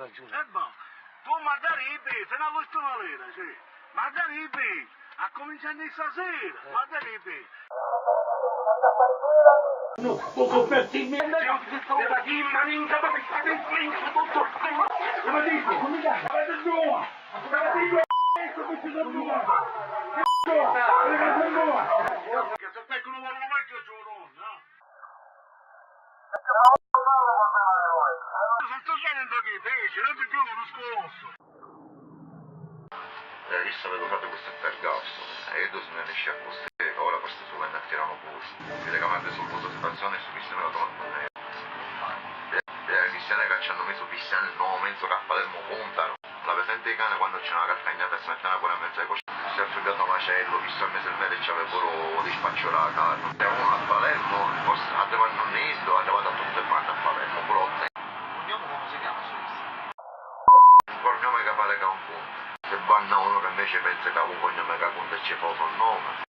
ragione. Boh, tu magari se non questione vera, sì. Magari a cominciare stasera, magari No, poco per te, mi della chimma, minchia, dove state in flinco, tutto come dico? Come dai? Avete due! Avete due! Come ci sono due? Che se te che non vogliono mai che sono, no? Sto chiedendo che fece, non ti dico lo scorso. Adesso avevo fatto questo percorso e due se ne esce a postare, ora queste sulle erano pure. Telecamere sul voto situazione su missione la domanda. Le cristiane che ci hanno messo cristiani il nuovo mezzo che a Palermo puntano. La presente cane quando c'è una carcagnata e si metteva pure in mezzo ai cosci. Si è affibbiato macello, visto il mese il mese c'avevano dispaccio la carne. E uno a Palermo, forse arriva a Nonnetto, è arrivato a tutte le mani a Palermo, pure Vediamo come si chiama su questo. un cognome che pare che ha un punto. Se vanno uno che invece pensa che ha un cognome che ha un punto e ci fa un nome.